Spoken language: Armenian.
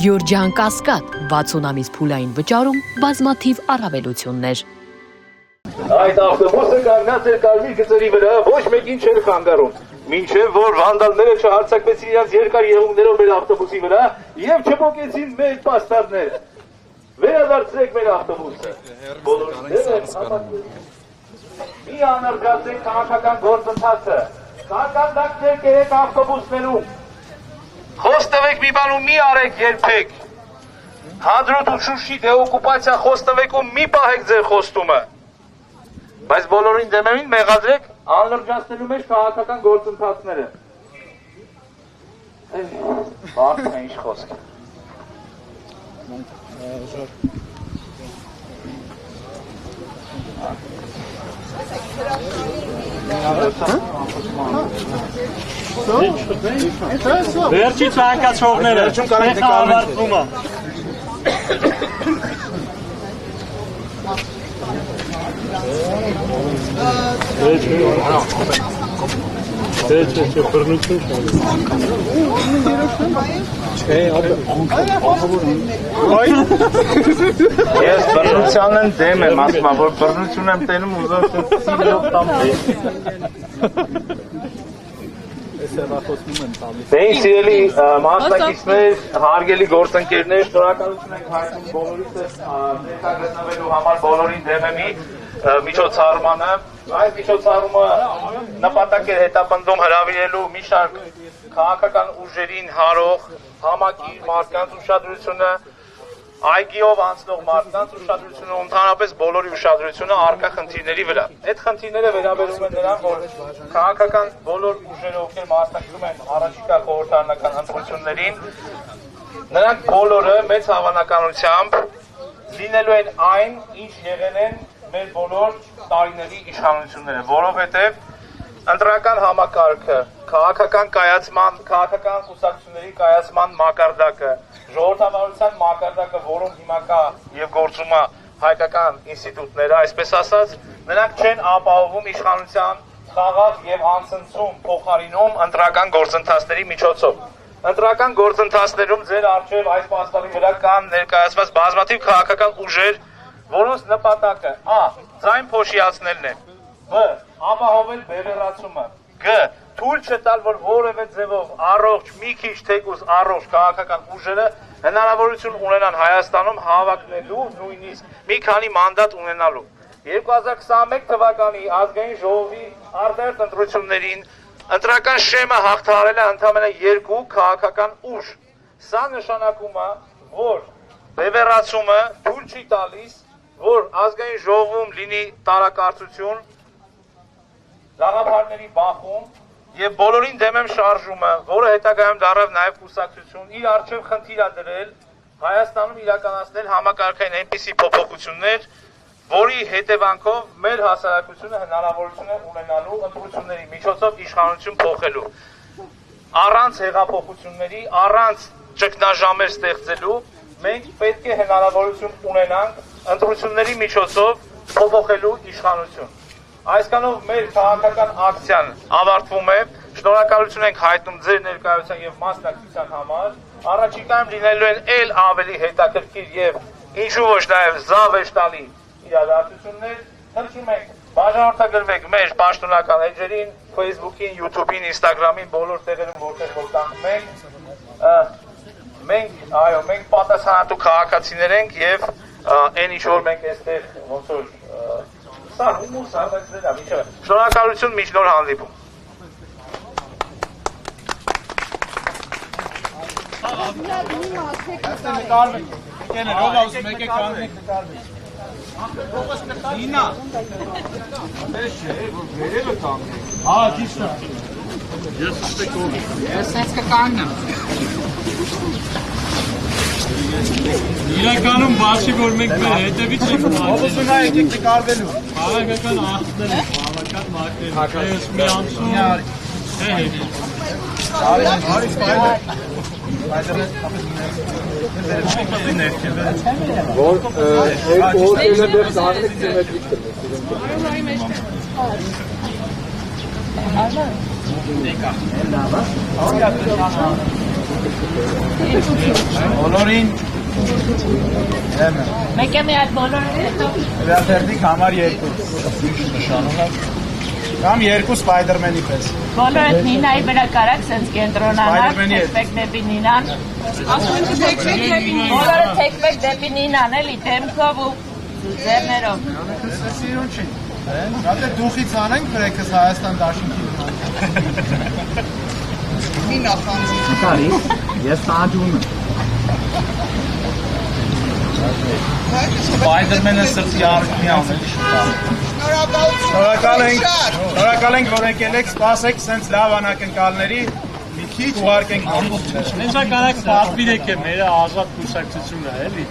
Գյորջյան Կասկադ 60 ամիս փուլային վճարում բազմաթիվ առավելություններ։ Այդ ավտոբուսը կանգնած էր կարմիր գծերի վրա, ոչ մեկին չէր խանգարում։ Մինչև որ վանդալները չհարձակվեցին իրենց երկար եղունգներով մեր ավտոբուսի վրա եւ չփոկեցին մեր պաստառները։ Վերադարձրեք մեր ավտոբուսը։ Մի անարգացեք քաղաքական գործընթացը։ Կարկանդակներ կերեք ավտոբուսներում։ Խոստովեք մի բան ու մի արեք երբեք։ Հադրուտ ու Շուշի դեօկուպացիա խոստովեք ու մի պահեք ձեր խոստումը։ Բայց բոլորին դեմերին մեղադրեք անլրջացնելու մեջ քաղաքական գործընթացները։ Բարձր է ինչ խոսք։ Վերջի ցանկացողները ավարտումը։ Ես բռնությանն դեմ եմ, ասում եմ, որ բռնություն եմ տենում ու զոր սիլով տամ Դե սիրելի մասնակիցներ, հարգելի գործընկերներ, շնորհակալություն ենք հայտնում բոլորիցս ներկա գտնվելու համար բոլորին դեմ եմ միջոցառմանը։ Այս միջոցառումը նպատակ է հետապնդում հրավիրելու մի շարք քաղաքական ուժերին հարող համակիր մարդկանց ուշադրությունը, այգիով անցնող մարդկանց ուշադրությունը, ընդհանրապես բոլորի ուշադրությունը առկա խնդիրների վրա։ Այդ խնդիրները վերաբերում են նրան, որ քաղաքական բոլոր ուժերը, ովքեր մասնակցում են առաջիկա խորհրդարանական ընտրություններին, նրանք բոլորը մեծ հավանականությամբ լինելու են այն, ինչ եղել են մեր բոլոր տարիների իշխանությունները, որովհետև ընտրական համակարգը, քաղաքական կայացման, քաղաքական կուսակցությունների կայացման մակարդակը, ժողովրդավարության մակարդակը, որում հիմա կա եւ գործում է հայկական ինստիտուտները, այսպես ասած, նրանք չեն ապահովում իշխանության խաղաղ եւ անցնցում փոխարինում ընտրական գործընթացների միջոցով։ Ընտրական գործընթացներում ձեր առջև այս պաստառի վրա կան ներկայացված բազմաթիվ քաղաքական ուժեր, որոնց նպատակը ա. ձայն փոշիացնելն է, բ. ապահովել բևեռացումը, գ. թույլ չտալ, որ որևէ ձևով առողջ, մի քիչ թեկուզ առողջ քաղաքական ուժերը հնարավորություն ունենան Հայաստանում հավաքնելու, նույնիսկ մի քանի մանդատ ունենալու։ 2021 թվականի ազգային ժողովի արտահերթ ընտրություններին ընտրական շեմը հաղթահարել է ընդամենը 2 քաղաքական ուժ։ Սա նշանակում է, որ բևեռացումը թույլ չի տալիս, որ ազգային ժողովում լինի տարակարծություն, գաղափարների բախում եւ բոլորին դեմ եմ շարժումը, որը հետագայում դառավ նաեւ կուսակցություն, իր առջև խնդիր է դրել Հայաստանում իրականացնել համակարգային այնպիսի փոփոխություններ, որի հետևանքով մեր հասարակությունը հնարավորություն է ունենալու ընտրությունների միջոցով իշխանություն փոխելու։ Առանց հեղափոխությունների, առանց ճգնաժամեր ստեղծելու, մենք պետք է հնարավորություն ունենանք ընտրությունների միջոցով փոփոխելու իշխանություն։ Այսքանով մեր քաղաքական ակցիան ավարտվում է։ Շնորհակալություն ենք հայտնում ձեր ներկայության եւ մասնակցության համար։ Առաջիկայում լինելու են ել ավելի հետաքրքիր եւ ինչու ոչ նաեւ զավեշտալի իրադարձություններ։ Խնդրում ենք բաժանորդագրվեք մեր պաշտոնական էջերին, Facebook-ին, YouTube-ին, Instagram-ին, բոլոր տեղերում, որտեղ որ կան մենք պատասխանատու քաղաքացիներ ենք եւ այն ինչ որ մենք այստեղ ոնց որ սա հումոր սարդացնել է, շնորհակալություն, մինչ նոր հանդիպում։ Ինա։ Ճիշտ է։ Ես ստեկում։ Ես sense կկանգնեմ։ Իրականում բացի որ մենք մեր հետևից ենք Ոսունա եկեք նկարվելու։ Քաղաքական ախտներ են, հավաքած մակներ։ Ես մի ամսում։ Որ օգնելը դեռ դառնեք սիմետրիկ դրվեք։ Բոլորին Մեկ է մի հատ բոլորը հետո վերաթերթիկ համար 2 կամ 2 Spider-Man-ի պես բոլորը Նինայի վրա կարակ սենց կենտրոնանալ, թեքվեք դեպի Նինան բոլորը թեքվեք դեպի Նինան էլի դեմքով ու ձեռներով Սիրուն չի Գատե դուխից անենք բրեքս Հայաստան դաշինքի Մի նախանձի Կարի, ես տաջում եմ Spider-Man-ը սրտի արժանի անելի շուտա Շնորհակալ ենք, որ եկել եք, սպասեք սենց լավ անակնկալների մի քիչ ուղարկենք Մենք կարակ պատվիրեք է մեր ազատ կուսակցությունը էլի